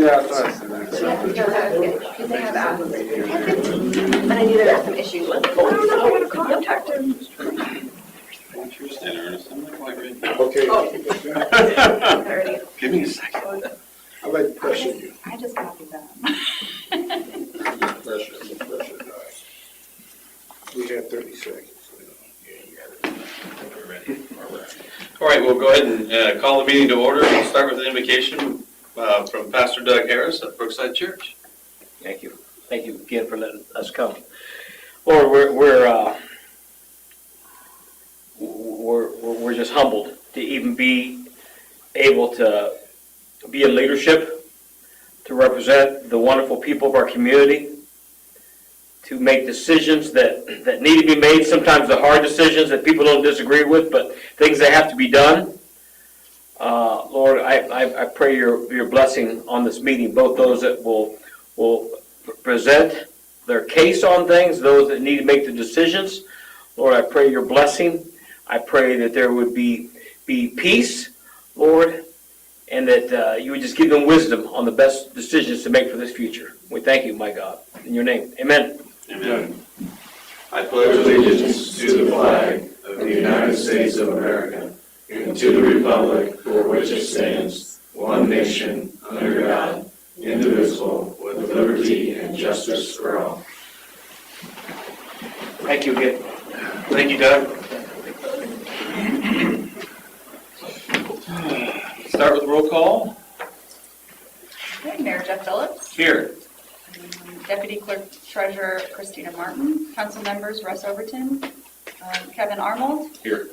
it outside. Because they have apples. And I knew there were some issues with it. I don't know how to contact him. Okay. Give me a second. I like to pressure you. I just copied that. Pressure. We have 30 seconds. We're ready. All right. All right, we'll go ahead and call the meeting to order. We'll start with an invocation from Pastor Doug Harris of Brookside Church. Thank you. Thank you again for letting us come. Lord, we're just humbled to even be able to be in leadership, to represent the wonderful people of our community, to make decisions that need to be made, sometimes the hard decisions that people don't disagree with, but things that have to be done. Lord, I pray your blessing on this meeting, both those that will present their case on things, those that need to make the decisions. Lord, I pray your blessing. I pray that there would be peace, Lord, and that you would just give them wisdom on the best decisions to make for this future. We thank you, my God. In your name, amen. Amen. I pledge allegiance to the flag of the United States of America and to the republic for which it stands, one nation, under God, indivisible, with liberty and justice for all. Thank you again. Thank you, Doug. Start with roll call. Okay, Mayor Jeff Phillips. Here. Deputy Clerk Treasurer Christina Martin. Council members Russ Overton. Kevin Arnold. Here.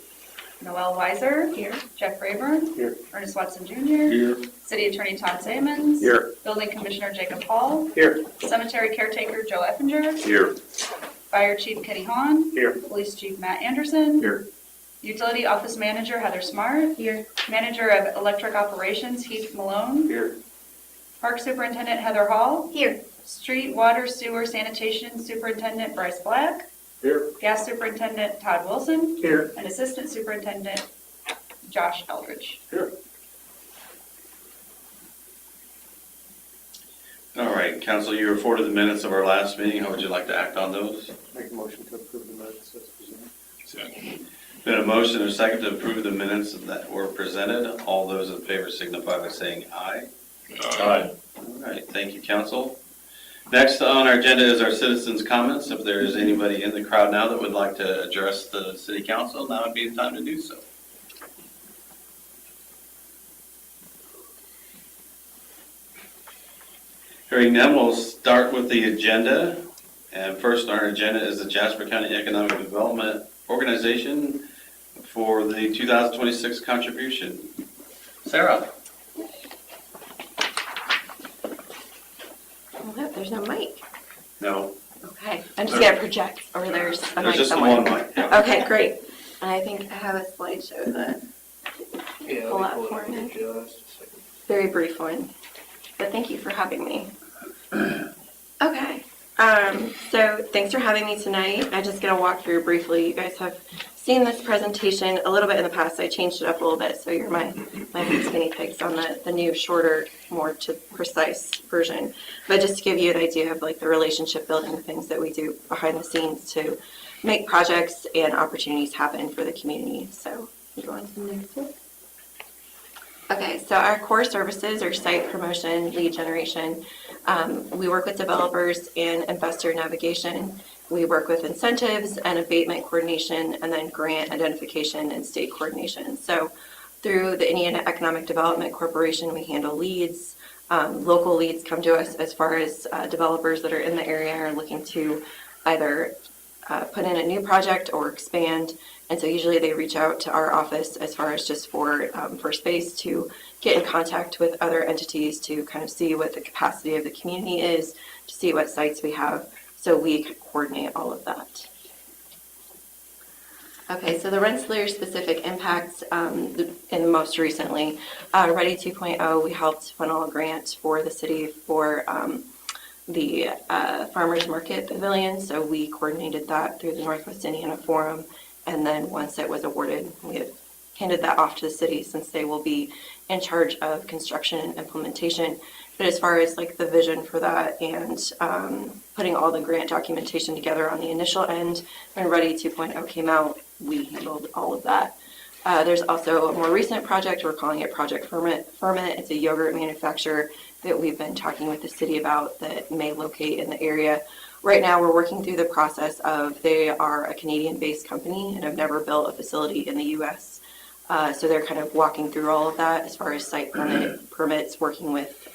Noel Weiser. Here. Jeff Rayburn. Here. Ernest Watson Jr. Here. City Attorney Todd Sammons. Here. Building Commissioner Jacob Hall. Here. Cemetery Caretaker Joe Effinger. Here. Fire Chief Kenny Haun. Here. Police Chief Matt Anderson. Here. Utility Office Manager Heather Smart. Here. Manager of Electric Operations Heath Malone. Here. Park Superintendent Heather Hall. Here. Street, Water, Sewer, Sanitation Superintendent Bryce Black. Here. Gas Superintendent Todd Wilson. Here. And Assistant Superintendent Josh Eldridge. Here. All right, Council, you were afforded the minutes of our last meeting. How would you like to act on those? Make a motion to approve the minutes as presented. Second. Been a motion and a second to approve the minutes that were presented. All those in favor signify by saying aye. Aye. All right, thank you, Council. Next on our agenda is our citizens' comments. If there is anybody in the crowd now that would like to address the City Council, now would be the time to do so. Hearing none, we'll start with the agenda. And first on our agenda is the Jasper County Economic Development Organization for the 2026 contribution. Sara. Oh, there's no mic. No. Okay, I'm just gonna project, or there's a There's mic just somewhere. one mic. Yeah. Okay, great. And I think I have a slideshow that pull out for me. Very brief one, but thank you for having me. Okay, so thanks for having me tonight. I'm just gonna walk through briefly. You guys have seen this presentation a little bit in the past. I changed it up a little bit, so you're my guinea pigs on the new, shorter, more to precise version. But just to give you an idea of like the relationship building things that we do behind the scenes to make projects and opportunities happen for the community. So you go on to the next one. Okay, so our core services are site promotion, lead generation. We work with developers and investor navigation. We work with incentives and abatement coordination, and then grant identification and state coordination. So through the Indiana Economic Development Corporation, we handle leads. Local leads come to us as far as developers that are in the area are looking to either put in a new project or expand. And so usually they reach out to our office as far as just for space to get in contact with other entities to kind of see what the capacity of the community is, to see what sites we have. So we coordinate all of that. Okay, so the Rensselaer specific impacts, and most recently, Ready 2.0, we helped funnel a grant for the city for the Farmers Market Pavilion. So we coordinated that through the Northwest Indiana Forum. And then once it was awarded, we had handed that off to the city since they will be in charge of construction and implementation. But as far as like the vision for that and putting all the grant documentation together on the initial end, when Ready 2.0 came out, we handled all of that. There's also a more recent project, we're calling it Project Ferment. It's a yogurt manufacturer that we've been talking with the city about that may locate in the area. Right now, we're working through the process of, they are a Canadian-based company and have never built a facility in the U.S. So they're kind of walking through all of that as far as site permits, working with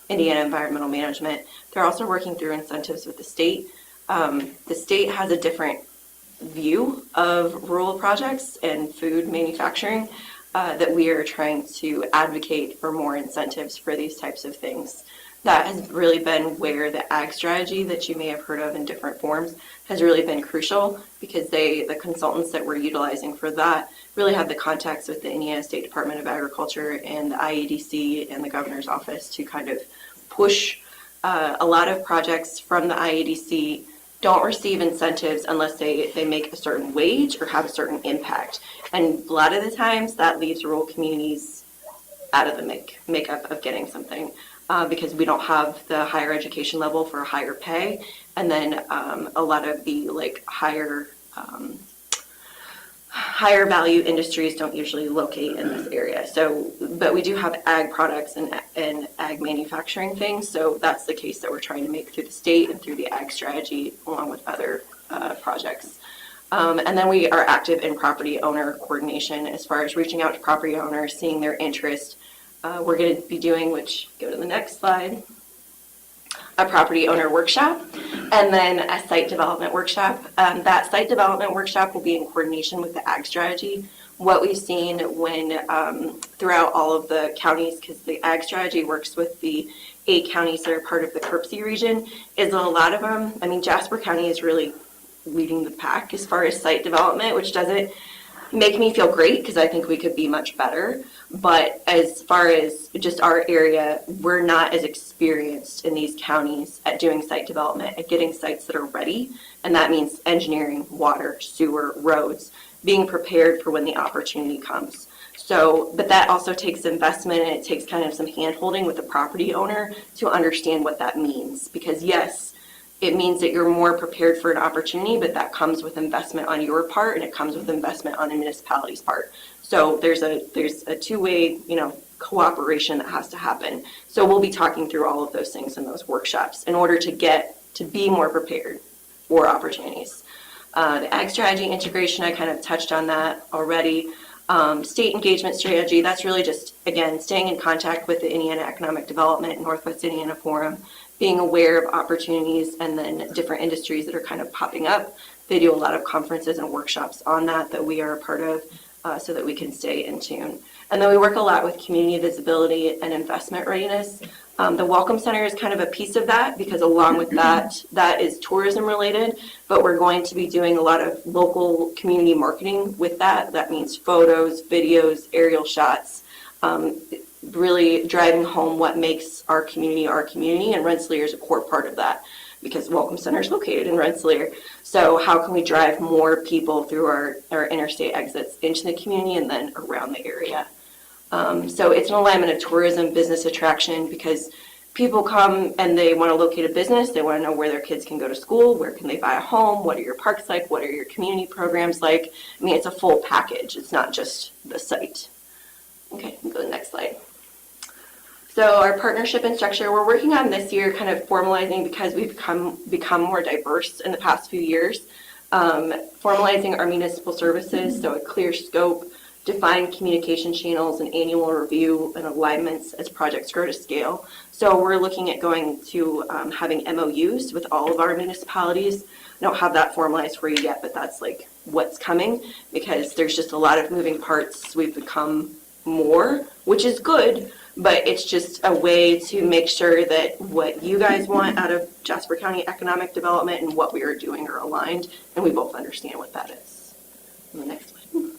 Indiana Environmental Management. They're also working through incentives with the state. The state has a different view of rural projects and food manufacturing that we are trying to advocate for more incentives for these types of things. That has really been where the ag strategy that you may have heard of in different forms has really been crucial, because the consultants that we're utilizing for that really have the contacts with the Indiana State Department of Agriculture and the IADC and the governor's office to kind of push a lot of projects from the IADC don't receive incentives unless they make a certain wage or have a certain impact. And a lot of the times that leaves rural communities out of the makeup of getting something. Because we don't have the higher education level for higher pay, and then a lot of the like higher value industries don't usually locate in this area. So, but we do have ag products and ag manufacturing things. So that's the case that we're trying to make through the state and through the ag strategy, along with other projects. And then we are active in property owner coordination as far as reaching out to property owners, seeing their interest. We're going to be doing, which go to the next slide, a property owner workshop, and then a site development workshop. That site development workshop will be in coordination with the ag strategy. What we've seen when throughout all of the counties, because the ag strategy works with the 8 counties that are part of the CRPC region, is a lot of them, I mean, Jasper County is really leading the pack as far as site development, which doesn't make me feel great because I think we could be much better. But as far as just our area, we're not as experienced in these counties at doing site development, at getting sites that are ready. And that means engineering, water, sewer, roads, being prepared for when the opportunity comes. So, but that also takes investment, and it takes kind of some hand-holding with the property owner to understand what that means. Because yes, it means that you're more prepared for an opportunity, but that comes with investment on your part, and it comes with investment on the municipality's part. So there's a two-way, cooperation that has to happen. So we'll be talking through all of those things in those workshops in order to get to be more prepared for opportunities. The ag strategy integration, I kind of touched on that already. State engagement strategy, that's really just, again, staying in contact with the Indiana Economic Development, Northwest Indiana Forum, being aware of opportunities and then different industries that are kind of popping up. They do a lot of conferences and workshops on that we are a part of so that we can stay in tune. And then we work a lot with community visibility and investment readiness. The Welcome Center is kind of a piece of that because along with that is tourism related, but we're going to be doing a lot of local community marketing with that. That means photos, videos, aerial shots, really driving home what makes our community, and Rensselaer is a core part of that because Welcome Center is located in Rensselaer. So how can we drive more people through our interstate exits into the community and then around the area? So it's an alignment of tourism, business attraction, because people come and they want to locate a business. They want to know where their kids can go to school, where can they buy a home, what are your parks like, what are your community programs like. I mean, it's a full package. It's not just the site. Okay, go to the next slide. So our partnership and structure, we're working on this year kind of formalizing because we've become more diverse in the past few years. Formalizing our municipal services, so a clear scope, defined communication channels, and annual review and alignments as projects grow to scale. So we're looking at going to having MOUs with all of our municipalities. I don't have that formalized for you yet, but that's like what's coming because there's just a lot of moving parts. We've become more, which is good, but it's just a way to make sure that what you guys want out of Jasper County economic development and what we are doing are aligned, and we both understand what that is. On the next slide.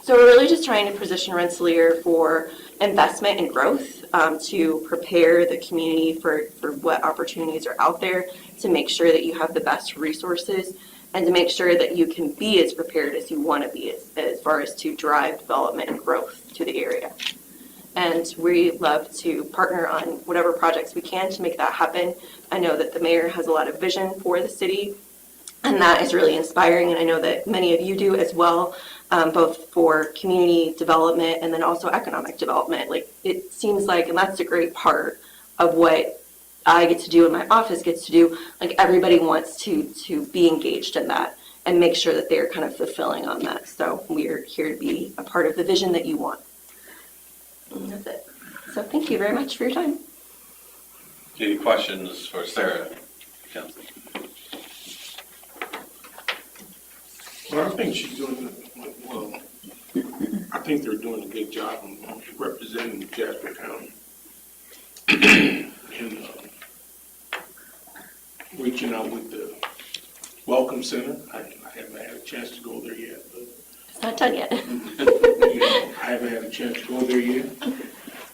So we're really just trying to position Rensselaer for investment and growth, to prepare the community for what opportunities are out there, to make sure that you have the best resources. and to make sure that you can be as prepared as you want to be as far as to drive development and growth to the area. And we love to partner on whatever projects we can to make that happen. I know that the mayor has a lot of vision for the city, and that is really inspiring, and I know that many of you do as well, both for community development and then also economic development. Like, it seems like, and that's a great part of what I get to do and my office gets to do, like everybody wants to be engaged in that and make sure that they're kind of fulfilling on that. So we're here to be a part of the vision that you want. And that's it. So thank you very much for your time. Any questions for Sara? Council? Well, I think she's doing, well, I think they're doing a good job of representing Jasper County. And reaching out with the Welcome Center. I haven't had a chance to go there yet, but It's not done yet. I haven't had a chance to go there yet.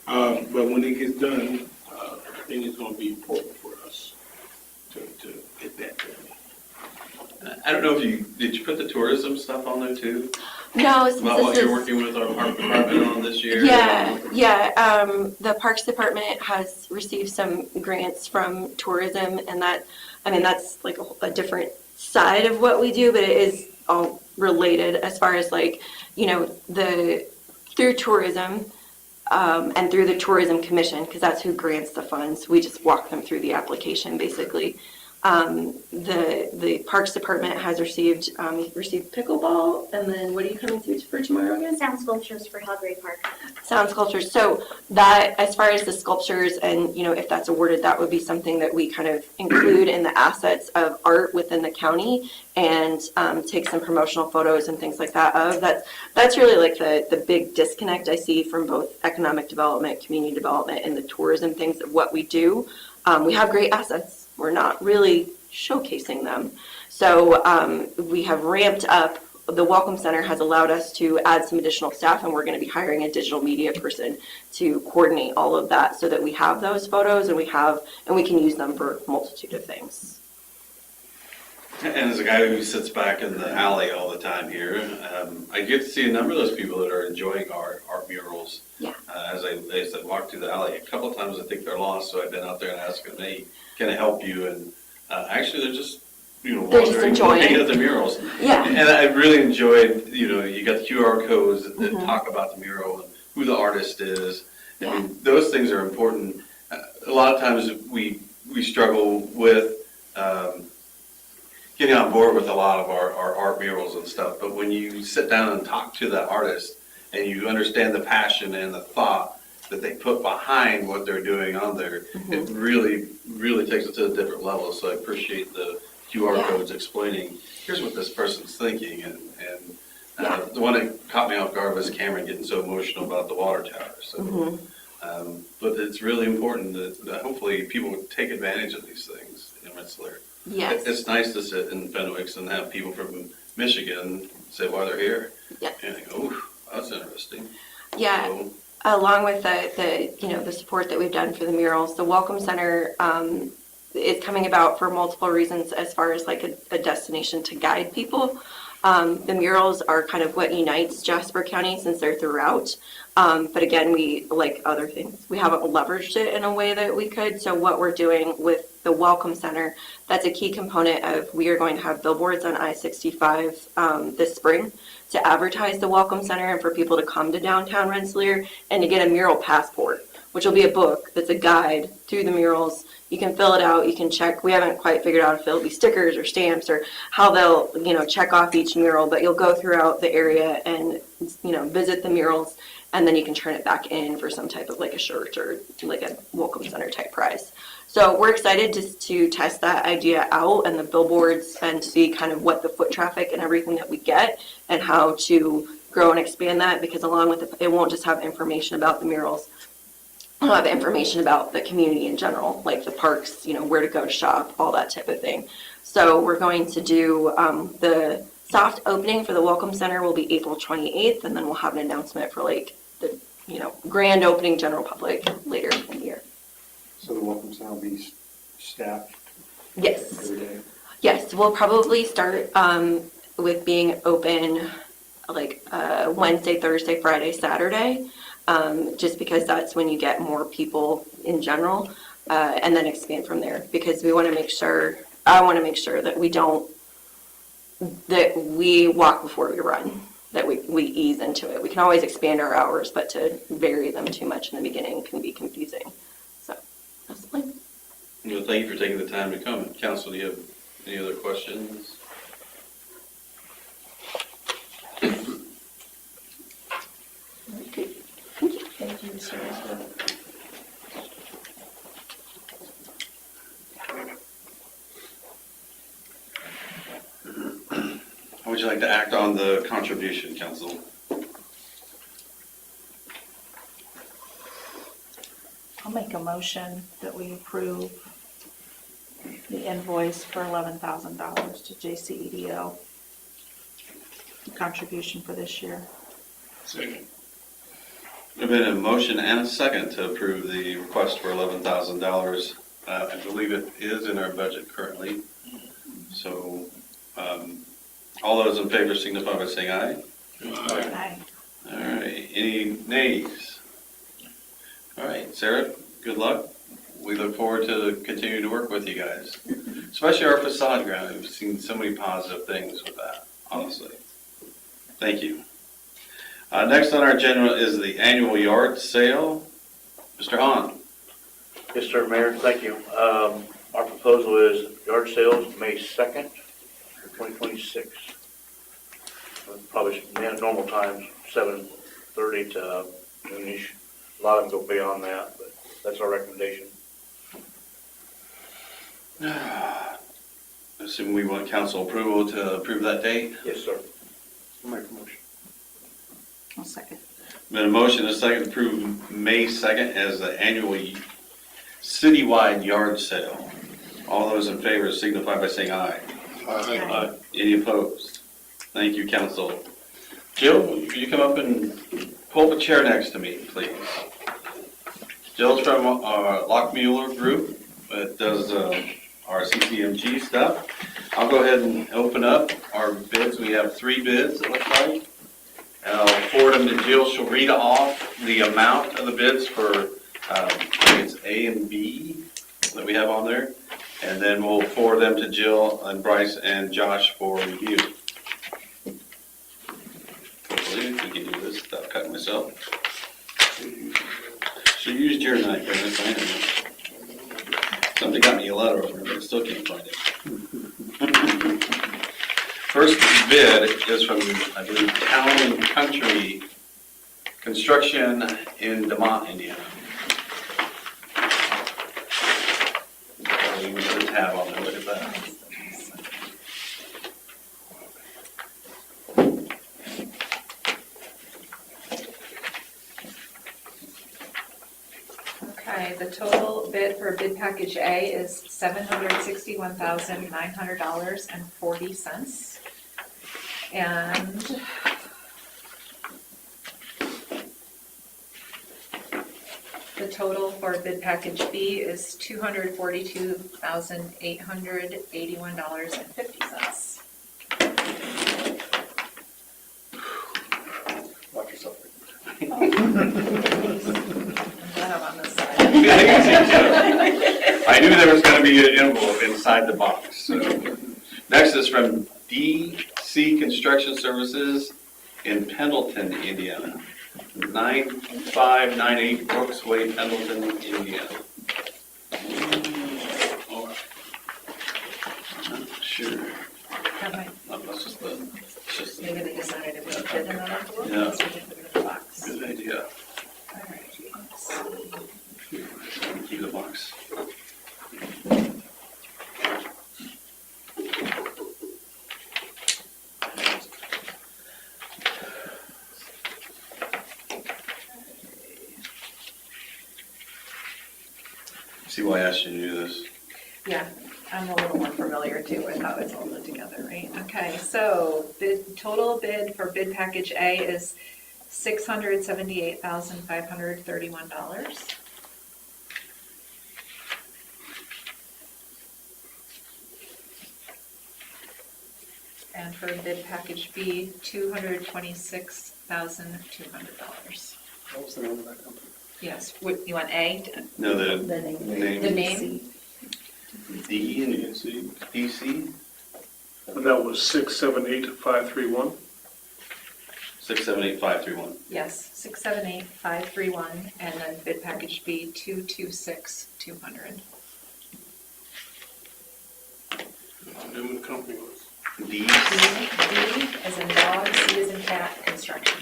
But when it gets done, I think it's going to be important for us to get that done. I don't know if did you put the tourism stuff on there too? No, since About what this you're is, working with our park department on this year? yeah. The Parks Department has received some grants from tourism, and that's like a different side of what we do, but it is all related as far as like, through tourism, and through the Tourism Commission, because that's who grants the funds. We just walk them through the application, basically. The Parks Department has received pickleball, and then what are you coming through for tomorrow again? Sound sculptures for Hellgray Park. Sound sculptures. So that, as far as the sculptures and, if that's awarded, that would be something that we kind of include in the assets of art within the county and take some promotional photos and things like that of. That's really like the big disconnect I see from both economic development, community development, and the tourism things of what we do. We have great assets. We're not really showcasing them. So we have ramped up. The Welcome Center has allowed us to add some additional staff, and we're going to be hiring a digital media person to coordinate all of that so that we have those photos and we can use them for a multitude of things. And as a guy who sits back in the alley all the time here, I get to see a number of those people that are enjoying our murals. Yeah. As I walk through the alley, a couple of times I think they're lost, so I've been out there and asked them, hey, can I help you? And actually they're just, they're just enjoying looking at the murals. Yeah. And I really enjoyed, you got the QR codes that talk about the mural and who the artist is. I mean, those things are important. A lot of times we struggle with getting on board with a lot of our art murals and stuff, but when you sit down and talk to the artist and you understand the passion and the thought that they put behind what they're doing on there, it really, really takes it to a different level. So I appreciate the QR codes explaining, here's what this person's thinking. And the one that caught me off guard was Cameron getting so emotional about the water tower. So, but it's really important that hopefully people would take advantage of these things in Rensselaer. Yes. It's nice to sit in Fenwick's and have people from Michigan say why they're here. Yeah. And think, oh, that's interesting. Yeah. So, along with the support that we've done for the murals, the Welcome Center is coming about for multiple reasons as far as like a destination to guide people. The murals are kind of what unites Jasper County since they're throughout. But again, we, like other things, we haven't leveraged it in a way that we could. So what we're doing with the Welcome Center, that's a key component of, we are going to have billboards on I-65 this spring to advertise the Welcome Center and for people to come to downtown Rensselaer and to get a mural passport, which will be a book that's a guide through the murals. You can fill it out, you can check. We haven't quite figured out if it'll be stickers or stamps or how they'll, check off each mural, but you'll go throughout the area and, visit the murals, and then you can turn it back in for some type of like a shirt or like a Welcome Center type prize. So we're excited to test that idea out and the billboards and see kind of what the foot traffic and everything that we get and how to grow and expand that, because along with it won't just have information about the murals. It'll have information about the community in general, like the parks, where to go to shop, all that type of thing. So we're going to do the soft opening for the Welcome Center will be April 28th, and then we'll have an announcement for like the grand opening general public later in the year. So the Welcome Center will be staffed Yes. every day? Yes, we'll probably start with being open like Wednesday, Thursday, Friday, Saturday, just because that's when you get more people in general, and then expand from there, because we want to make sure, I want to make sure that we walk before we run, that we ease into it. We can always expand our hours, but to vary them too much in the beginning can be confusing. So that's the plan. Well, thank you for taking the time to come. Council, do you have any other questions? Thank you, Sara. How would you like to act on the contribution, Council? I'll make a motion that we approve the invoice for $11,000 to JCDEO. Contribution for this year. Second. There's been a motion and a second to approve the request for $11,000. I believe it is in our budget currently. So, all those in favor signify by saying aye. Aye. All right, any nays? All right, Sarah, good luck. We look forward to continuing to work with you guys, especially our facade ground. We've seen so many positive things with that, honestly. Thank you. Next on our agenda is the annual yard sale. Mr. Haun. Yes, sir, Mayor, thank you. Our proposal is yard sales May 2nd for 2026. Probably normal times, 7:30 to noonish. A lot of them go beyond that, but that's our recommendation. Assuming we want council approval to approve that date. Yes, sir. I'll make a motion. I'll second. Been a motion and a second to approve May 2nd as the annual citywide yard sale. All those in favor signify by saying aye. Aye. Any opposed? Thank you, council. Jill, could you come up and pull up a chair next to me, please? Jill's from our Lockmuir group that does our CCMG stuff. I'll go ahead and open up our bids. We have 3 bids, it looks like. And I'll forward them to Jill. She'll read off the amount of the bids for I think it's A and B that we have on there. And then we'll forward them to Jill and Bryce and Josh for review. Hopefully we can do this without cutting myself. Should have used your knife, Dennis. I know. Somebody got me a letter over it, but I still can't find it. First bid is from, I believe, Town and Country Construction in DeMont, Indiana. You can put a tab on there, look at that. Okay, the total bid for bid package A is $761,900.40. And the total for bid package B is $242,881.50. Watch yourself. I'm glad I'm on this side. I knew there was going to be an envelope inside the box. So. Next is from DC Construction Services in Pendleton, Indiana. 9598 Brookside, Pendleton, Indiana. Oh, I'm not sure. No, that's just the. Maybe they decided it was a bid in another envelope, Yeah. so we can put it in the box. Good idea. All right, let's see. Keep the box. See why I asked you to do this? Yeah, I'm a little more familiar too with how it's all put together, right? Okay, so total bid for bid package A is $678,531. for bid package B, $226,200. What was the name of that company? Yes, what, you want A? No, the The name. name. The name? D and DC, And that was 678531. 678531. Yes, 678531, and then bid package B, 226,200. Name of the company was. D as in dog, C as in cat, construction.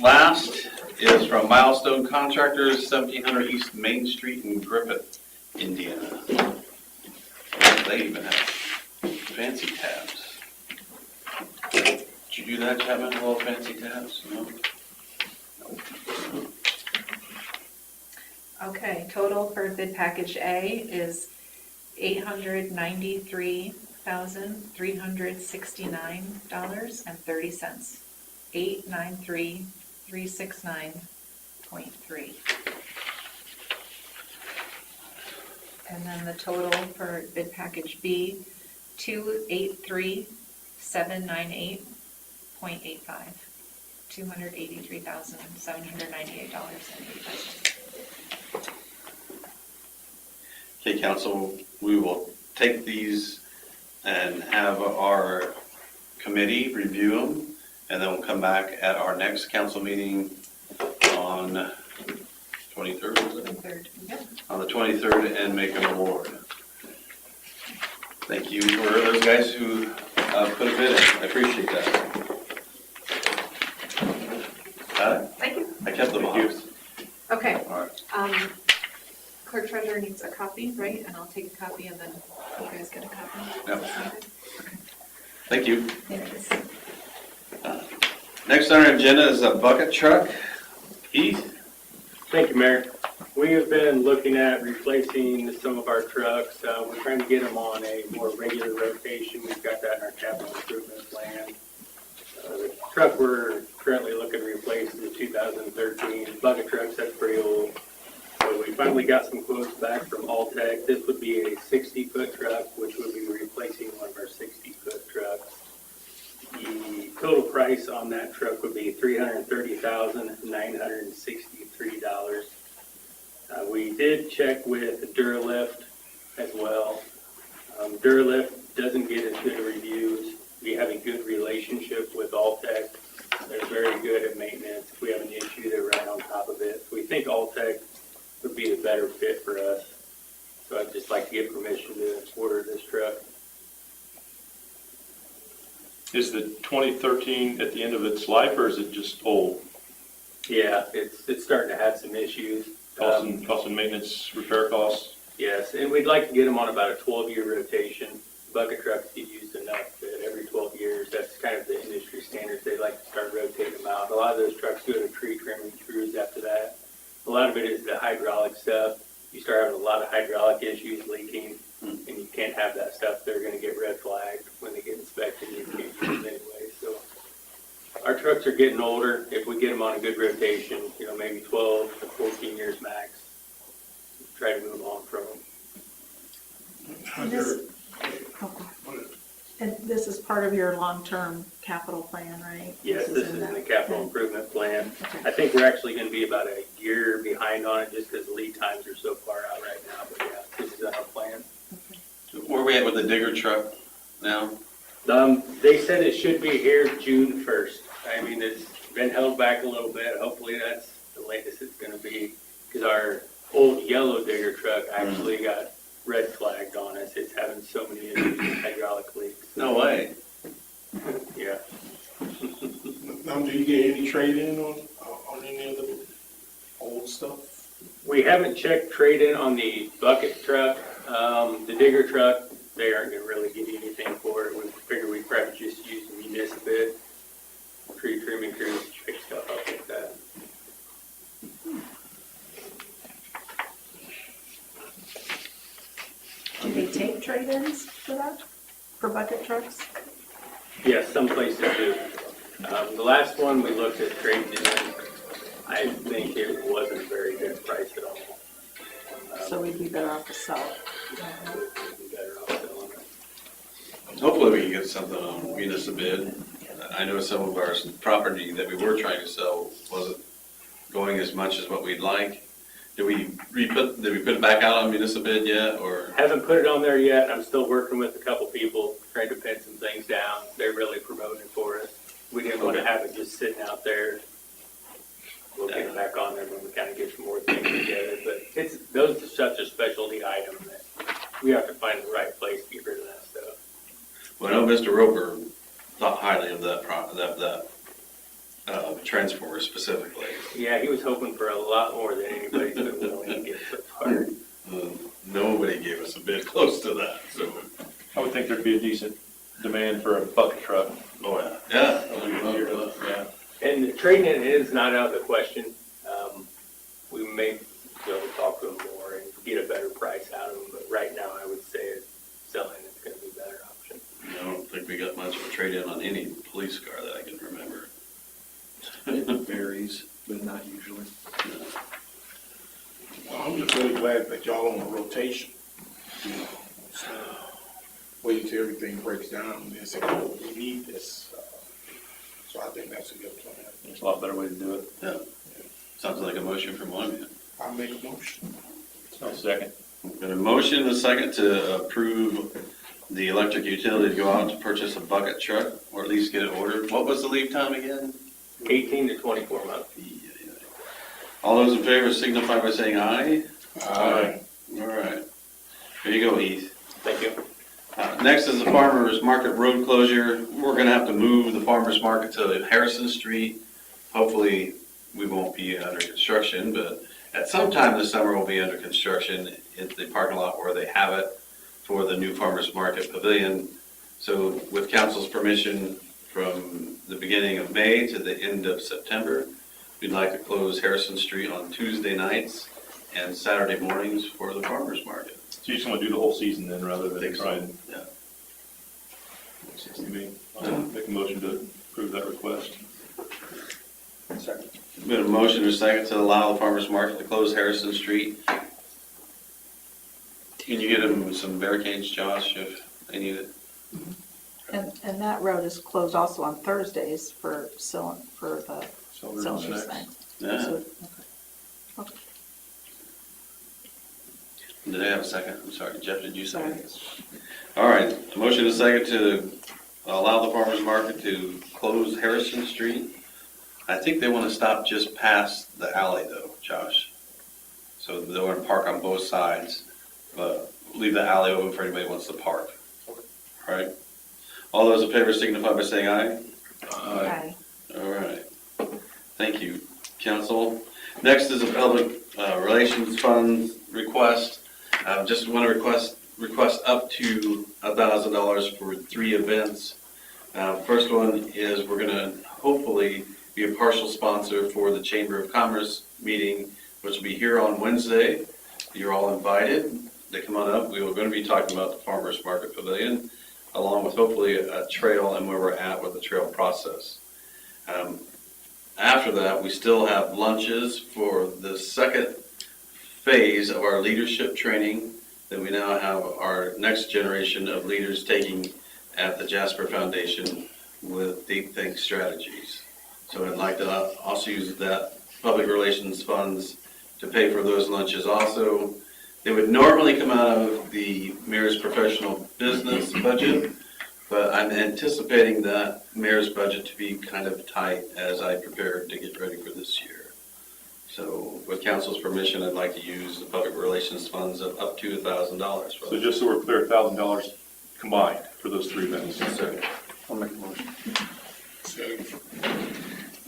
Last is from Milestone Contractors, 1700 East Main Street in Griffith, Indiana. They even have fancy tabs. Did you do that, Chapman? Little fancy tabs? No? Okay, total for bid package A is $893,369.30. 893,369.3. And then the total for bid package B, 283,798.85. $283,798.85. Okay, council, we will take these and have our committee review them, and then we'll come back at our next council meeting on 23rd, is it? Third, yep. On the 23rd, and make an award. Thank you for those guys who put a bid in. I appreciate that. Got it? Thank you. I kept them off. Okay, All right. clerk treasurer needs a copy, right? And I'll take a copy and then you guys get a copy. Yep. Thank you. There it is. Next on our agenda is a bucket truck. Heath? Thank you, Mayor. We have been looking at replacing some of our trucks. We're trying to get them on a more regular rotation. We've got that in our capital improvement plan. The truck we're currently looking to replace is a 2013 bucket truck. That's pretty old. So we finally got some quotes back from Alltech. This would be a 60-foot truck, which would be replacing one of our 60-foot trucks. The total price on that truck would be $330,963. We did check with Duralift as well. Duralift doesn't get as good reviews. We have a good relationship with Alltech. They're very good at maintenance. If we have an issue, they're right on top of it. We think Alltech would be a better fit for us. So I'd just like to get permission to order this truck. Is the 2013 at the end of its life, or is it just old? Yeah, it's starting to have some issues. Costing maintenance, repair costs? Yes, and we'd like to get them on about a 12-year rotation. Bucket trucks get used enough that every 12 years, that's kind of the industry standards. They like to start rotating them out. A lot of those trucks go to tree trimming crews after that. A lot of it is the hydraulic stuff. You start having a lot of hydraulic issues, leaking, and you can't have that stuff. They're going to get red flagged when they get inspected. You can't use them anyway. So our trucks are getting older. If we get them on a good rotation, maybe 12 to 14 years max, try to move on from them. And this is part of your long-term capital plan, right? Yes, this is in the capital Okay. improvement plan. Okay. I think we're actually going to be about a year behind on it just because lead times are so far out right now. But yeah, this is in our plan. Where are we at with the digger truck now? They said it should be here June 1st. I mean, it's been held back a little bit. Hopefully that's the latest it's going to be, because our old yellow digger truck actually got red flagged on us. It's having so many issues with hydraulic leaks. No way. Yeah. Now, do you get any trade-in on any of the old stuff? We haven't checked trade-in on the bucket truck. The digger truck, they aren't going to really give you anything for it. We figure we'd probably just use the municipal tree trimming crews to pick stuff up like that. Do they take trade-ins for that, for bucket trucks? Yes, some places do. The last one we looked at trading in, I I think it wasn't a very good price at all. So we'd be better off to sell it. We'd be better off selling it. Hopefully we can get something on municipal bid. I know some of our property that we were trying to sell wasn't going as much as what we'd like. Did we put it back out on municipal bid yet, or? Haven't put it on there yet. I'm still working with a couple people, trying to pin some things down. They're really promoting it for us. We didn't want to have it just sitting out there. We'll get it back on there when we kind of get some more things together. But those are such a specialty item that we have to find the right place to get rid of that stuff. Well, I know Mr. Roper thought highly of that transformer specifically. Yeah, he was hoping for a lot more than anybody's been willing to get so far. Nobody gave us a bid close to that, so. I would think there'd be a decent demand for a bucket truck. Oh, yeah. Yeah. And trading it is not out of the question. We may be able to talk to them more and get a better price out of them, but right now I would say selling is going to be a better option. I don't think we got much of a trade-in on any police car that I can remember. It varies, but not usually. Well, I'm just really glad that y'all on a rotation. You know, so wait till everything breaks down and say, oh, we need this. So I think that's a good plan. It's a lot better way to do it. Yeah. Sounds like a motion from one of you. I'll make a motion. I'll second. Got a motion and a second to approve the electric utility to go out to purchase a bucket truck, or at least get it ordered. What was the lead time again? 18 to 24 months. All those in favor signify by saying aye. Aye. All right. Here you go, Heath. Thank you. Next is the Farmers Market Road closure. We're gonna have to move the Farmers Market to Harrison Street. Hopefully, we won't be under construction, but at some time this summer we'll be under construction in the parking lot where they have it for the new Farmers Market Pavilion. So with council's permission, from the beginning of May to the end of September, we'd like to close Harrison Street on Tuesday nights and Saturday mornings for the farmers market. So you just want to do the whole season then, rather than try and. Yeah. I'll make a motion to approve that request. Second. Been a motion and a second to allow the farmers market to close Harrison Street. Can you get them some barricades, Josh, if they need it? And that road is closed also on Thursdays for the cylinders thing. Yeah. So, okay. Did I have a second? I'm sorry, Jeff, did you second? All right, a motion and a second to allow the farmers market to close Harrison Street. I think they want to stop just past the alley though, Josh. So they want to park on both sides, but leave the alley open for anybody who wants to park. All right. All those in favor signify by saying aye. Aye. All right. Thank you, council. Next is a public relations fund request. Just want to request up to $1,000 for 3 events. First one is we're going to hopefully be a partial sponsor for the Chamber of Commerce meeting, which will be here on Wednesday. You're all invited to come on up. We are going to be talking about the Farmers Market Pavilion, along with hopefully a trail and where we're at with the trail process. After that, we still have lunches for the second phase of our leadership training that we now have our next generation of leaders taking at the Jasper Foundation with Deep Think Strategies. So I'd like to also use that public relations funds to pay for those lunches also. They would normally come out of the mayor's professional business budget, but I'm anticipating that mayor's budget to be kind of tight as I prepare to get ready for this year. So with council's permission, I'd like to use the public relations funds of up to $1,000. So just so we're clear, $1,000 combined for those 3 events. I'll make a motion.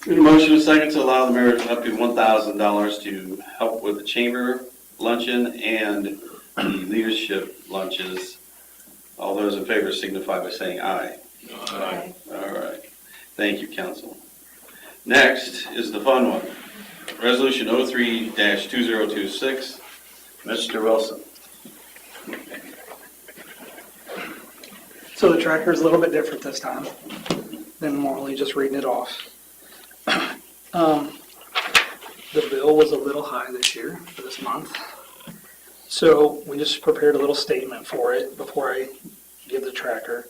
Need a motion and a second to allow the mayor up to $1,000 to help with the chamber luncheon and the leadership lunches. All those in favor signify by saying aye. Aye. All right. Thank you, council. Next is the fun one. Resolution 03-2026. Mr. Wilson. So the tracker is a little bit different this time than normally just reading it off. The bill was a little high this year for this month. So we just prepared a little statement for it before I give the tracker.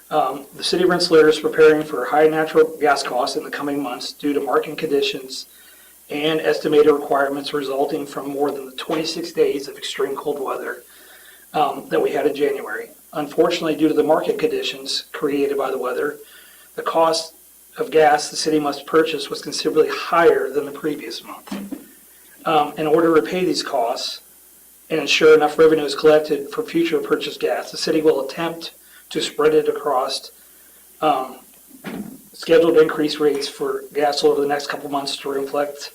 The city of Rensselaer is preparing for high natural gas costs in the coming months due to market conditions and estimated requirements resulting from more than the 26 days of extreme cold weather that we had in January. Unfortunately, due to the market conditions created by the weather, the cost of gas the city must purchase was considerably higher than the previous month. In order to repay these costs and ensure enough revenue is collected for future purchased gas, the city will attempt to spread it across scheduled increase rates for gas over the next couple months to reflect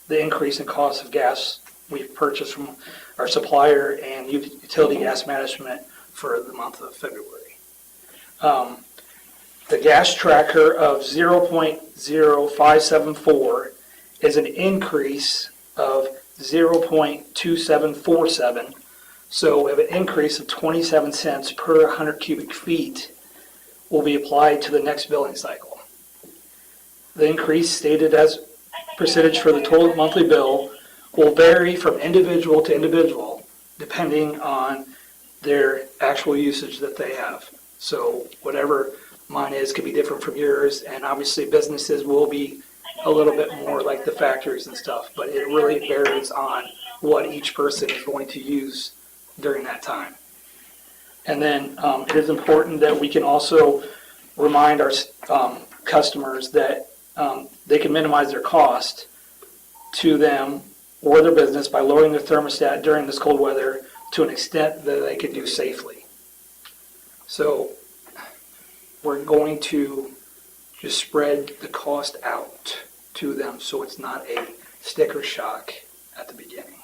the increase in cost of gas we've purchased from our supplier and utility gas management for the month of February. The gas tracker of 0.0574 is an increase of 0.2747. So we have an increase of 27 cents per 100 cubic feet will be applied to the next billing cycle. The increase stated as percentage for the total monthly bill will vary from individual to individual depending on their actual usage that they have. So whatever mine is could be different from yours, and obviously businesses will be a little bit more like the factories and stuff, but it really varies on what each person is going to use during that time. And then it is important that we can also remind our customers that they can minimize their cost to them or their business by lowering their thermostat during this cold weather to an extent that they can do safely. So we're going to just spread the cost out to them so it's not a sticker shock at the beginning.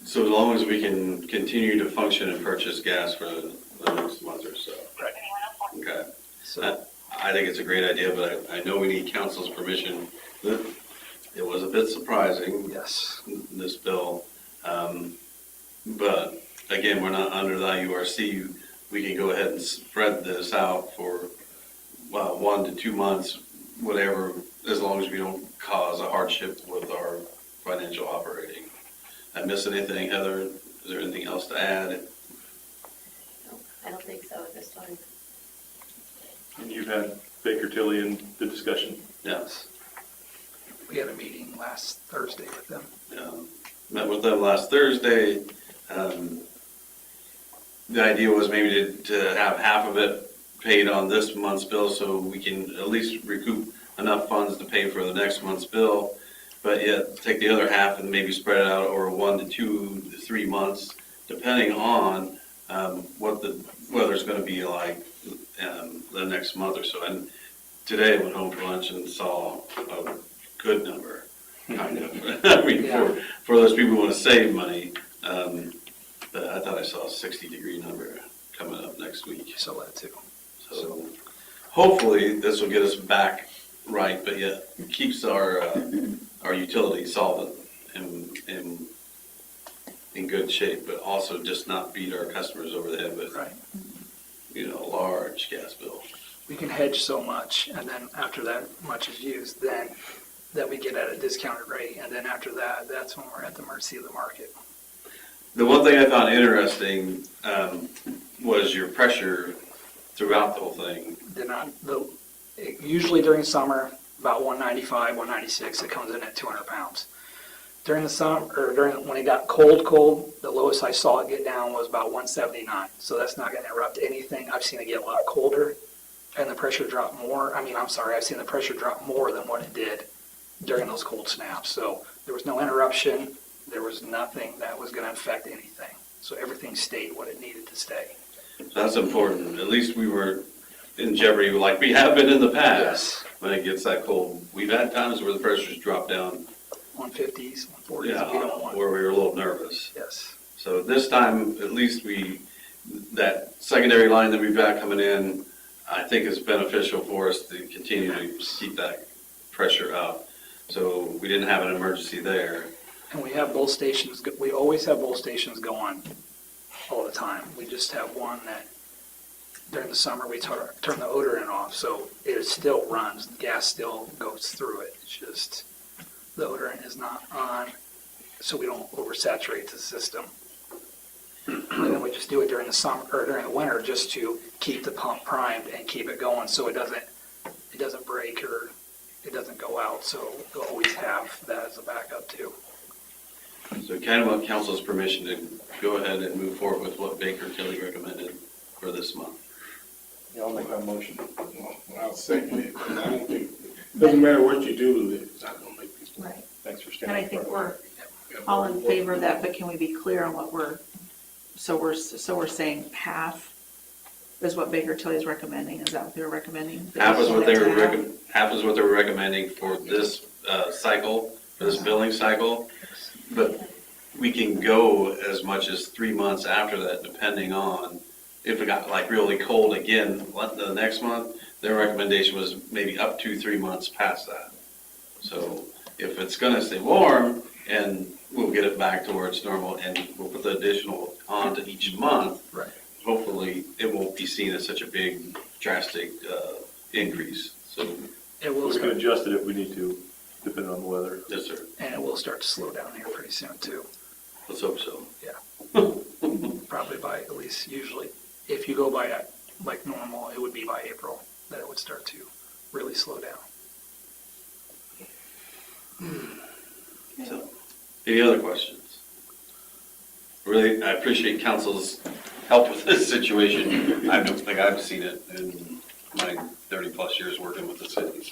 So as long as we can continue to function and purchase gas for the next month or so. Right. Okay. So I think it's a great idea, but I know we need council's permission. It was a bit surprising, yes, this bill. But again, we're not under the IURC. We can go ahead and spread this out for 1 to 2 months, whatever, as long as we don't cause a hardship with our financial operating. I miss anything, Heather? Is there anything else to add? I don't think so at this time. And you've had Baker Tilly in the discussion. Yes. we had a meeting last Thursday with them. Met with them last Thursday. The idea was maybe to have half of it paid on this month's bill so we can at least recoup enough funds to pay for the next month's bill, but yet take the other half and maybe spread it out over 1 to 2 to 3 months, depending on what the weather's going to be like the next month or so. And today I went home for lunch and saw a good number, kind of. I mean, for those people who want to save money, but I thought I saw a 60-degree number coming up next week. I saw that too. So hopefully this will get us back right, but yet keeps our utility solvent and in good shape, but also just not beat our customers over the head with, a large gas bill. We can hedge so much, and then after that much is used, then that we get at a discounted rate, and then after that, that's when we're at the mercy of the market. The one thing I found interesting was your pressure throughout the whole thing. Usually during summer, about 195, 196, it comes in at 200 pounds. During the summer, or when it got cold, the lowest I saw it get down was about 179. So that's not going to interrupt anything. I've seen it get a lot colder, and the pressure drop more. I've seen the pressure drop more than what it did during those cold snaps. So there was no interruption. There was nothing that was going to affect anything. So everything stayed what it needed to stay. That's important. At least we were in jeopardy like we have been in the past when it gets that cold. We've had times where the pressure's dropped down 150s, 140s, where we were a little nervous. Yes. So this time, at least that secondary line that we've got coming in, I think is beneficial for us to continue to keep that pressure up. So we didn't have an emergency there. And we have both stations, we always have both stations going all the time. We just have one that during the summer, we turn the odorant off, so it still runs, the gas still goes through it. It's just, the odorant is not on, so we don't oversaturate the system. And then we just do it during the summer, or during the winter, just to keep the pump primed and keep it going, so it doesn't break or it doesn't go out, so we'll always have that as a backup too. So kind of want council's permission to go ahead and move forward with what Baker Tilly recommended for this month. Yeah, I'll make that motion. Well, I'll second it, because I don't think, doesn't matter what you do, it's not gonna make people. Right. Thanks for And standing. I think we're all in favor of that, but can we be clear on what so we're saying half is what Baker Tilly is recommending? Is that what they were recommending? Half is what they were Half? half is what they were recommending for this cycle, for this billing cycle. But we can go as much as 3 months after that, depending on if it got like really cold again the next month. Their recommendation was maybe up to 3 months past that. So if it's gonna stay warm, and we'll get it back towards normal, and we'll put the additional on to each month. Right. Hopefully, it won't be seen as such a big drastic increase. So, It will We can start, adjust it if we need to, depending on the weather. yes, sir. and it will start to slow down here pretty soon too. Let's hope so. Probably by at least, usually, if you go by like normal, it would be by April that it would start to really slow down. So, any other questions? Really, I appreciate council's help with this situation. I don't think I've seen it in my 30-plus years working with the city.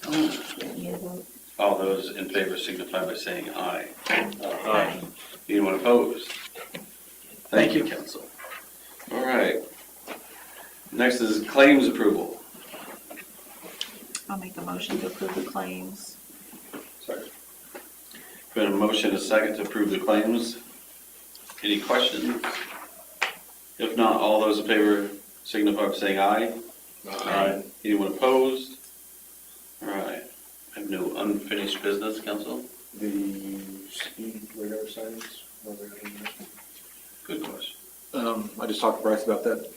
So. All those in favor signify by saying aye. Aye. Anyone opposed? Thank you, council. All right. Next is claims approval. I'll make a motion to approve the claims. Been a motion, a second to approve the claims. Any questions? If not, all those in favor signify by saying aye. Aye. Anyone opposed? All right. I have no unfinished business, council. The speed radar signs, Good question. I just talked to Bryce about that.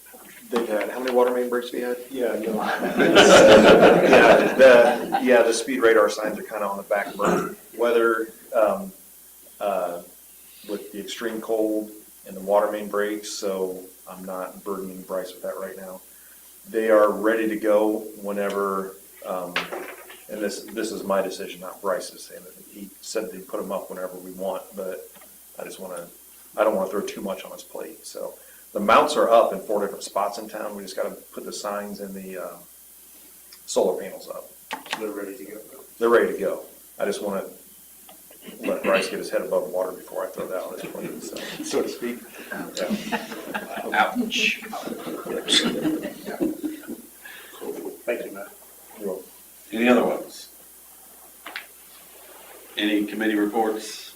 They've had, how many water main breaks have you had? Yeah, no. Yeah, the speed radar signs are kind of on the back burner. Weather, with the extreme cold and the water main breaks, so I'm not burdening Bryce with that right now. They are ready to go whenever, and this is my decision, not Bryce's, saying that he said they'd put them up whenever we want, but I don't want to throw too much on his plate, so. The mounts are up in 4 different spots in town. We just got to put the signs and the solar panels up. So they're ready to go. They're ready to go. I just want to let Bryce get his head above water before I throw that on his plate. So to speak. Yeah. Ouch. Thank you, Matt. You're welcome. Any other ones? Any committee reports?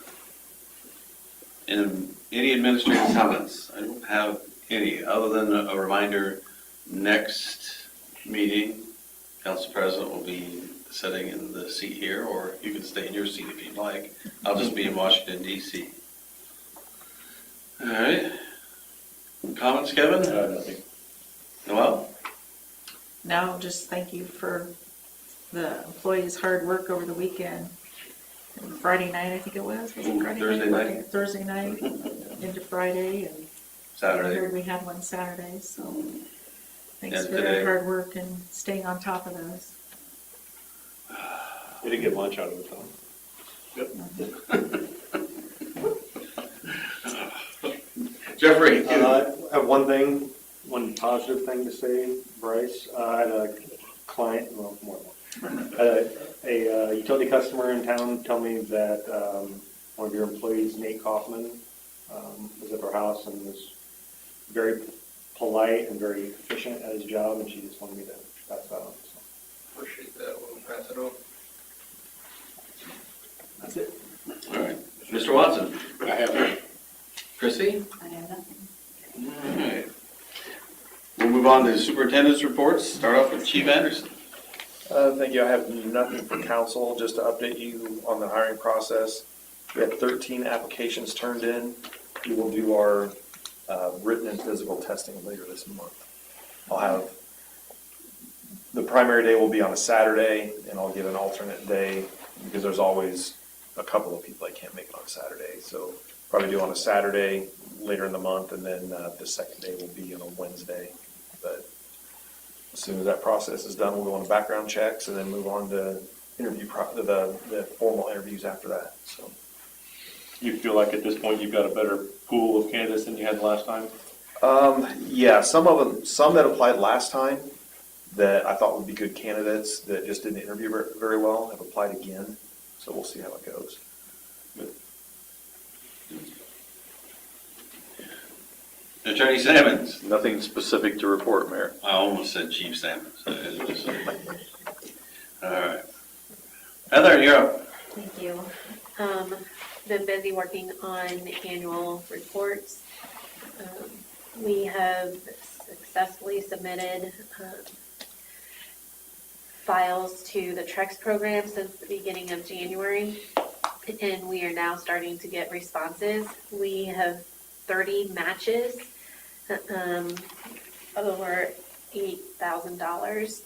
And any administrative comments? I don't have any, other than a reminder, next meeting, Council President will be sitting in the seat here, or you can stay in your seat if you'd like. I'll just be in Washington, D.C. All right. Comments, Kevin? Nothing. Noel? No, just thank you for the employees' hard work over the weekend. And Friday night, I think it was it Friday Thursday night. Thursday night into Friday, and I Saturday. heard we had one Saturday, so thanks And for today. their hard work and staying on top of those. We didn't get lunch out of it, though. Jeffrey? I have one positive thing to say, Bryce. I had a client, well, more than one. A utility customer in town tell me that one of your employees, Nate Kaufman, was at her house and was very polite and very efficient at his job, and she just wanted me to pass that on. So. Appreciate that. We'll pass it on. That's it. All right. Mr. Watson? I have Chrissy? I have nothing. All right. We'll move on to superintendent's reports. Start off with Chief Anderson. Thank you. I have nothing for council, just to update you on the hiring process. We had 13 applications turned in. We will do our written and physical testing later this month. I'll have, the primary day will be on a Saturday, and I'll get an alternate day, because there's always a couple of people that can't make it on a Saturday. So probably do on a Saturday later in the month, and then the second day will be on a Wednesday. But as soon as that process is done, we'll go on to background checks and then move on to the formal interviews after that. So You feel like at this point you've got a better pool of candidates than you had last time? yeah, some that applied last time that I thought would be good candidates that just didn't interview very well have applied again. So we'll see how it goes. Attorney Sammons. Nothing specific to report, Mayor. I almost said Chief Sammons. All right. Heather, you're up. Thank you. Been busy working on annual reports. We have successfully submitted files to the TREX program since the beginning of January, and we are now starting to get responses. We have 30 matches, over $8,000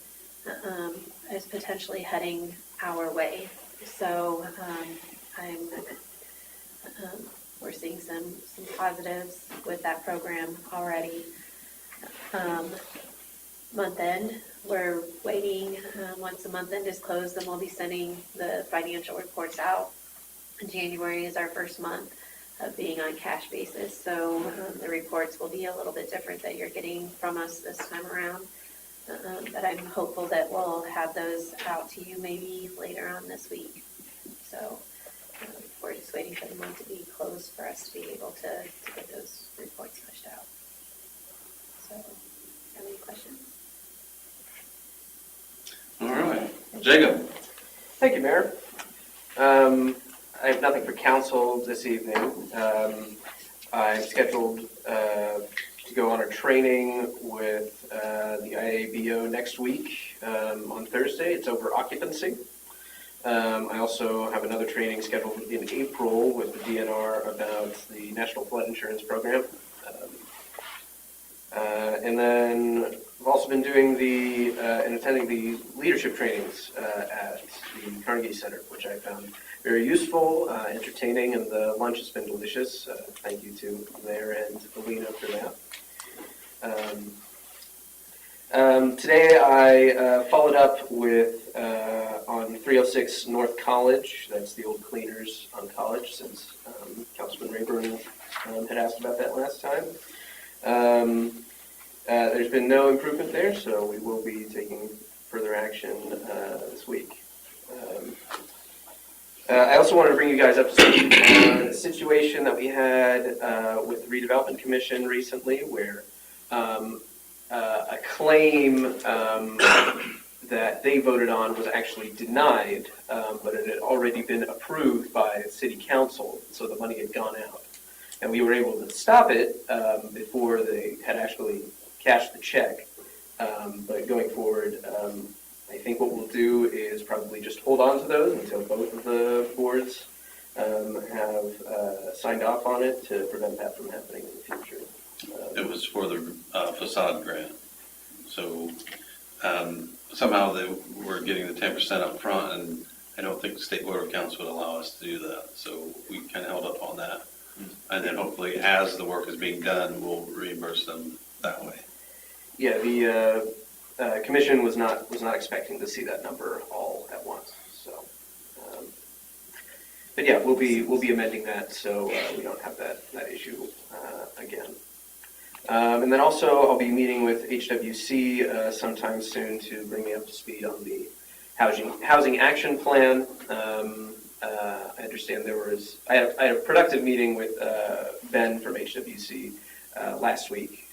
is potentially heading our way. So we're seeing some positives with that program already. Month end, we're waiting. Once the month end is closed, then we'll be sending the financial reports out. January is our first month of being on cash basis, so the reports will be a little bit different that you're getting from us this time around. But I'm hopeful that we'll have those out to you maybe later on this week. So we're just waiting for the month to be closed for us to be able to get those reports pushed out. So, have any questions? All right. Jacob. Thank you, Mayor. I have nothing for council this evening. I'm scheduled to go on a training with the IABO next week on Thursday. It's over occupancy. I also have another training scheduled in April with the DNR about the National Flood Insurance Program. And then I've also been doing and attending the leadership trainings at the Carnegie Center, which I found very useful, entertaining, and the lunch has been delicious. Thank you to Mayor and Alina for that. Today I followed up with on 306 North College. That's the old cleaners on College, since Councilman Rayburn had asked about that last time. There's been no improvement there, so we will be taking further action this week. I also wanted to bring you guys up to speed on a situation that we had with the Redevelopment Commission recently, where a claim that they voted on was actually denied, but it had already been approved by City Council, so the money had gone out. And we were able to stop it before they had actually cashed the check. But going forward, I think what we'll do is probably just hold on to those until both of the boards have signed off on it to prevent that from happening in the future. It was for the facade grant. So somehow they were getting the 10% up front, and I don't think the State Board of Accounts would allow us to do that. So we kind of held up on that. And then hopefully as the work is being done, we'll reimburse them that way. Yeah, the commission was not expecting to see that number all at once. So, but yeah, we'll be amending that so we don't have that issue again. And then also I'll be meeting with HWC sometime soon to bring me up to speed on the housing action plan. I understand I had a productive meeting with Ben from HWC last week,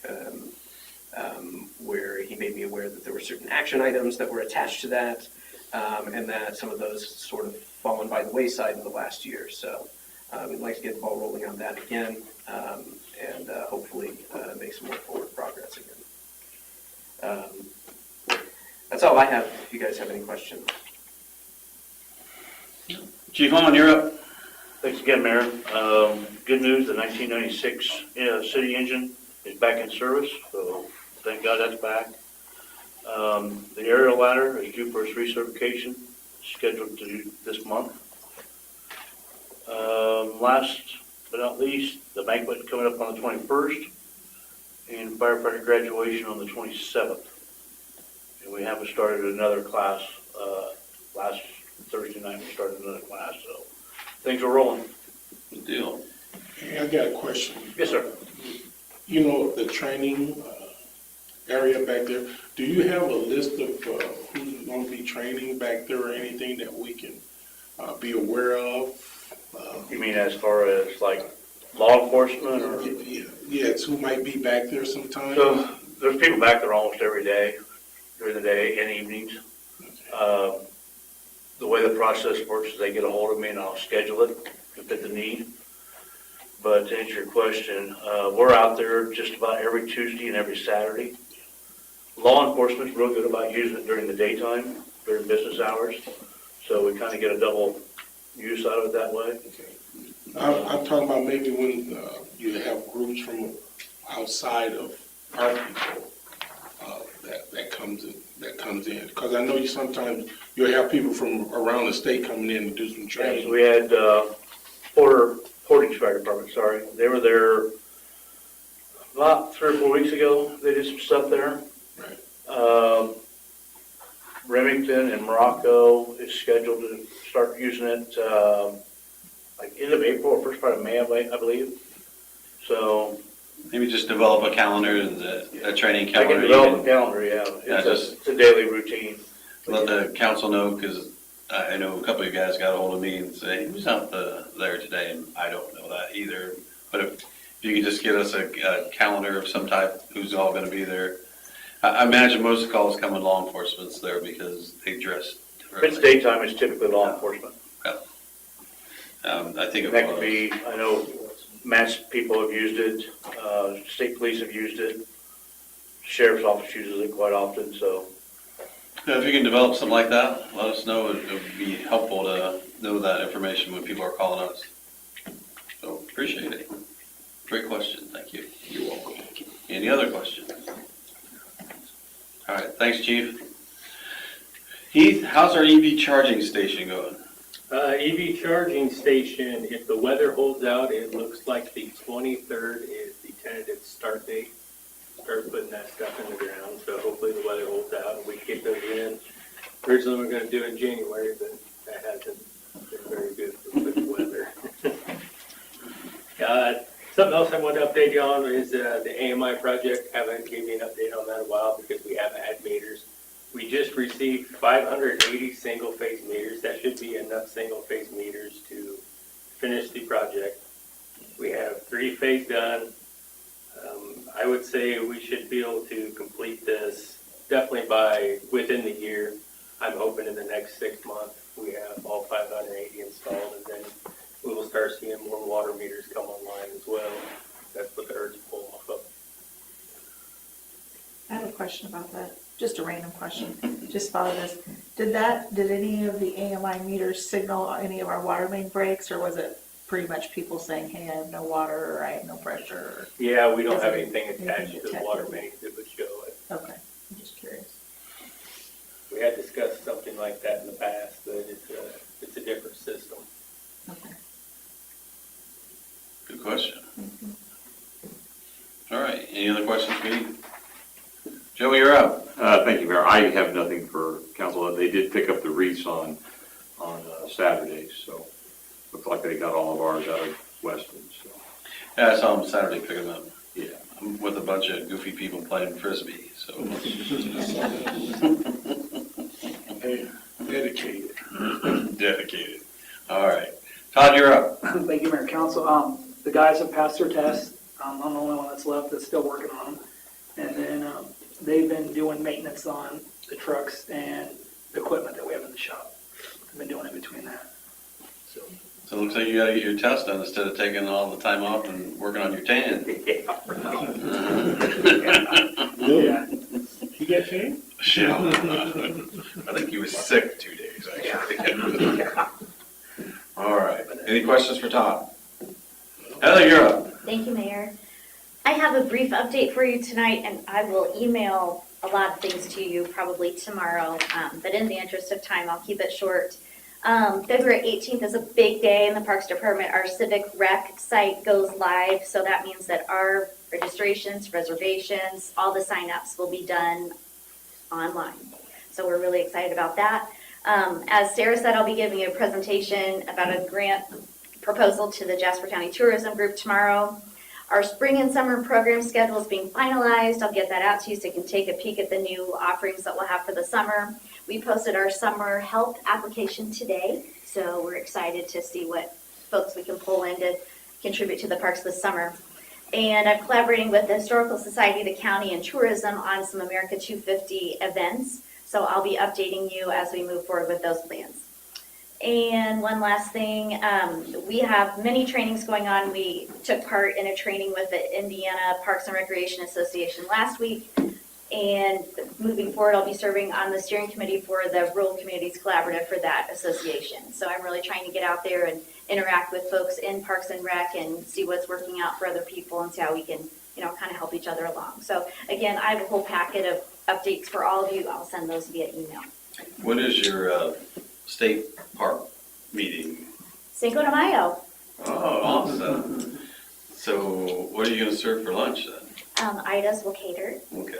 where he made me aware that there were certain action items that were attached to that, and that some of those sort of fallen by the wayside in the last year. So we'd like to get the ball rolling on that again, and hopefully make some more forward progress again. That's all I have. If you guys have any questions. Chief Haun, you're up. Thanks again, Mayor. Good news, the 1996 city engine is back in service, so thank God that's back. The aerial ladder is due for its recertification, scheduled to do this month. Last but not least, the banquet coming up on the 21st, and firefighter graduation on the 27th. And we haven't started another class. Last Thursday night we started another class, so things are rolling. Good deal. Hey, I got a question. Yes, sir. You know, the training area back there, do you have a list of who's going to be training back there or anything that we can be aware of? You mean as far as like law enforcement or? Yes, who might be back there sometime? So there's people back there almost every day, during the day and evenings. The way the process works is they get a hold of me and I'll schedule it to fit the need. But to answer your question, we're out there just about every Tuesday and every Saturday. Law enforcement's real good about using it during the daytime, during business hours. So we kind of get a double use out of it that way. I'm talking about maybe when you have groups from outside of our people that comes in. Because I know sometimes you'll have people from around the state coming in to do some training. So we had Portage Fire Department, sorry. They were there about 3 or 4 weeks ago. They did some stuff there. Right. Remington and Morocco is scheduled to start using it like end of April or first part of May, I believe. So Maybe just develop a calendar, a training I calendar. can develop a calendar, yeah. It's a daily routine. Let the council know, because I know a couple of you guys got a hold of me and say, who's out there today? And I don't know that either. But if you could just give us a calendar of some type, who's all going to be there. I imagine most of the calls come with law enforcement's there because they dress differently. If it's daytime, it's typically law enforcement. Yeah. I think that could be, I know mass people have used it, state police have used it, sheriff's office uses it quite often, so. Yeah, if you can develop something like that, let us know. It would be helpful to know that information when people are calling us. So appreciate it. Great question. Thank you. You're welcome. Any other questions? All right. Thanks, Chief. Heath, how's our EV charging station going? EV charging station, if the weather holds out, it looks like the 23rd is the tentative start date. Start putting that stuff in the ground, so hopefully the weather holds out and we can get those in. Originally we were going to do it in January, but that hasn't been very good with the weather. Something else I want to update you on is the AMI project. Haven't given you an update on that in a while because we haven't had meters. We just received 580 single-phase meters. That should be enough single-phase meters to finish the project. We have 3-phase done. I would say we should be able to complete this definitely within the year. I'm hoping in the next 6 months we have all 580 installed, and then we will start seeing more water meters come online as well. That's what the urge pull off of. I have a question about that. Just a random question. Just follow this. Did any of the AMI meters signal any of our water main breaks, or was it pretty much people saying, hey, I have no water, or I have no pressure? Yeah, we don't have anything attached to the water main that would show it. Okay, I'm just curious. We had discussed something like that in the past, but it's a different system. Okay. Good question. All right. Any other questions for you? Joey, you're up. Thank you, Mayor. I have nothing for council. They did pick up the wreaths on Saturdays, so looked like they got all of ours out of Weston. So. Yeah, I saw them Saturday picking them up. Yeah. I'm with a bunch of goofy people playing Frisbee, so. Hey, dedicated. Dedicated. All right. Todd, you're up. Thank you, Mayor Council. The guys have passed their test. I'm the only one that's left that's still working on them. And then they've been doing maintenance on the trucks and the equipment that we have in the shop. I've been doing in between that. So it looks like you got to get your test done instead of taking all the time off and working on your tan. Yeah. You got tan? I think he was sick 2 days, actually. All right. Any questions for Todd? update for you tonight, and I will email a lot of things to you probably tomorrow, but in the interest of time, I'll keep it short. February 18th is a big day in the Parks Department. Our Civic Rec site goes live, so that means that our registrations, reservations, all the signups will be done online. So we're really excited about that. As Sara said, I'll be giving you a presentation about a grant proposal to the Jasper County Tourism Group tomorrow. Our spring and summer program schedule is being finalized. I'll get that out to you so you can take a peek at the new offerings that we'll have for the summer. We posted our summer help application today, so we're excited to see what folks we can pull in to contribute to the parks this summer. And I'm collaborating with the Historical Society, the county, and tourism on some America 250 events. So I'll be updating you as we move forward with those plans. And one last thing, we have many trainings going on. We took part in a training with the Indiana Parks and Recreation Association last week. And moving forward, I'll be serving on the steering committee for the Rural Communities Collaborative for that association. So I'm really trying to get out there and interact with folks in Parks and Rec and see what's working out for other people and see how we can, kind of help each other along. So again, I have a whole packet of updates for all of you. I'll send those via email. When is your state park meeting? Cinco de Mayo. Oh, awesome. So what are you going to serve for lunch then? Ida's will cater. Okay.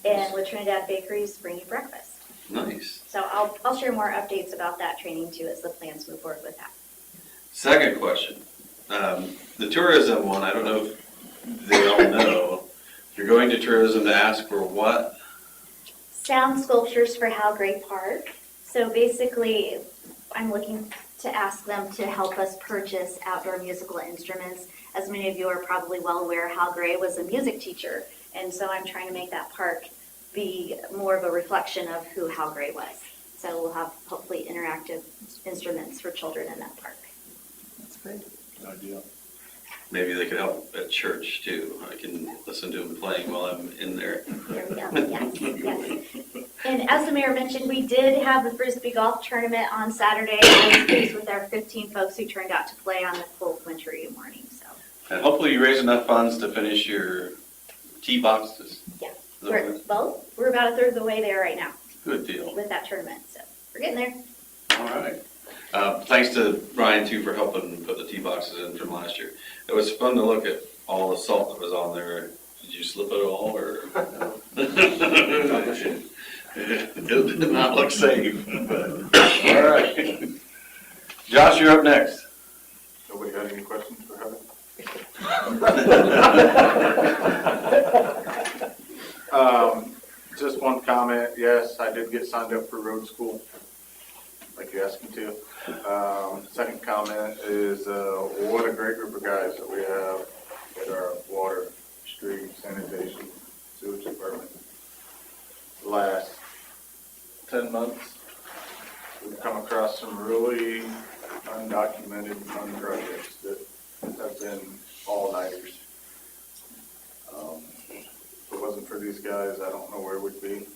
And with Trinidad Bakeries, bring you breakfast. Nice. So I'll share more updates about that training too as the plans move forward with that. Second question. The tourism one, I don't know if they all know. You're going to tourism to ask for what? Sound sculptures for Hal Gray Park. So basically, I'm looking to ask them to help us purchase outdoor musical instruments. As many of you are probably well aware, Hal Gray was a music teacher. And so I'm trying to make that park be more of a reflection of who Hal Gray was. So we'll have hopefully interactive instruments for children in that park. That's great. Good idea. Maybe they could help at church too. I can listen to them playing while I'm in there. There we go, yes, yes. And as the mayor mentioned, we did have the Frisbee Golf Tournament on Saturday. I was pleased with our 15 folks who turned out to play on the cold wintry morning, so. And hopefully you raise enough funds to finish your tee boxes. Yeah, we're about a third of the way there right now. Good deal. With that tournament, so we're getting there. All right. Thanks to Ryan too for helping put the tee boxes in from last year. It was fun to look at all the salt that was on there. Did you slip it all or? It did not look safe. But, all right. Josh, you're up next. Nobody got any questions for Heather? Just one comment. Yes, I did get signed up for road school, like you asked me to. Second comment is what a great group of guys that we have at our water, street, sanitation, sewage department. The last 10 months, we've come across some really undocumented fun projects that have been all-nighters. If it wasn't for these guys, I don't know where we'd be.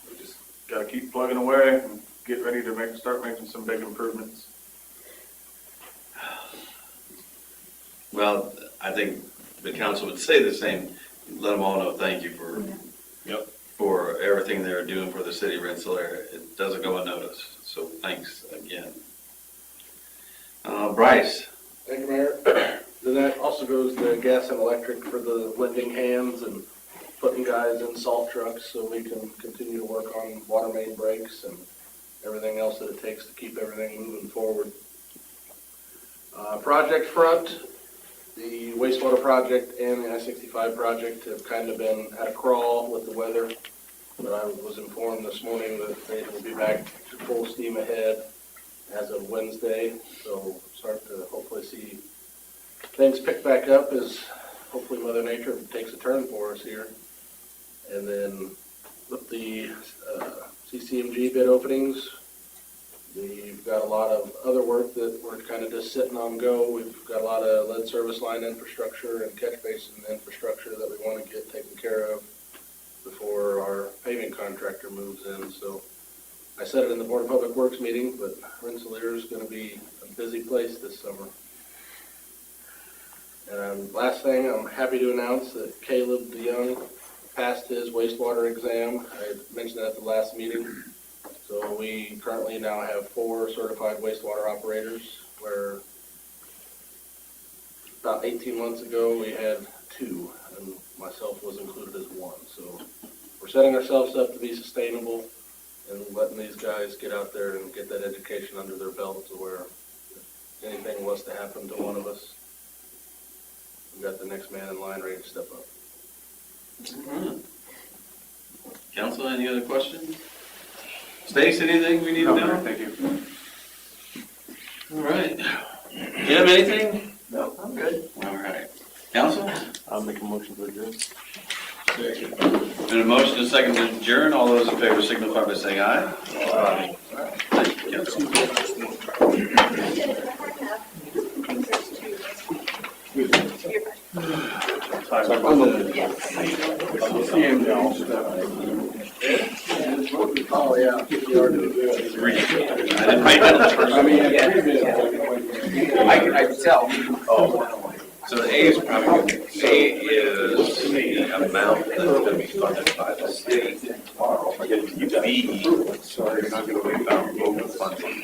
We just got to keep plugging away and get ready to start making some big improvements. Well, I think the council would say the same. Let them all know thank you for everything they're doing for the city of Rensselaer. It doesn't go unnoticed. So thanks again. Bryce. Thank you, Mayor. Then that also goes to gas and electric for the lending hands and putting guys in salt trucks so we can continue to work on water main breaks and everything else that it takes to keep everything moving forward. Project front, the wastewater project and the I-65 project have kind of been at a crawl with the weather, but I was informed this morning that they will be back to full steam ahead as of Wednesday, so start to hopefully see things pick back up as hopefully Mother Nature takes a turn for us here. And then with the CCMG bid openings, we've got a lot of other work that we're kind of just sitting on go. We've got a lot of lead service line infrastructure and catch basin infrastructure that we want to get taken care of before our paving contractor moves in. So I said it in the Board of Public Works meeting, but Rensselaer is going to be a busy place this summer. And last thing, I'm happy to announce that Caleb DeYoung passed his wastewater exam. I mentioned that at the last meeting. So we currently now have 4 certified wastewater operators, where about 18 months ago we had 2, and myself was included as 1. So we're setting ourselves up to be sustainable and letting these guys get out there and get that education under their belt to where if anything was to happen to one of us, we got the next man in line ready to step up. Council, any other questions? Stace, anything we need to know? Thank you. All right. Do you have anything? No, I'm good. All right. Council? I'll make a motion to adjourn. Been a motion and a second to adjourn. All those in favor signify by saying aye. Aye. Thank you, Council. Oh, yeah. I didn't make that first. I can tell. Oh. So the A is probably, A is the amount that's going to be funded by the state. B, sorry, you're not going to wait about local funding.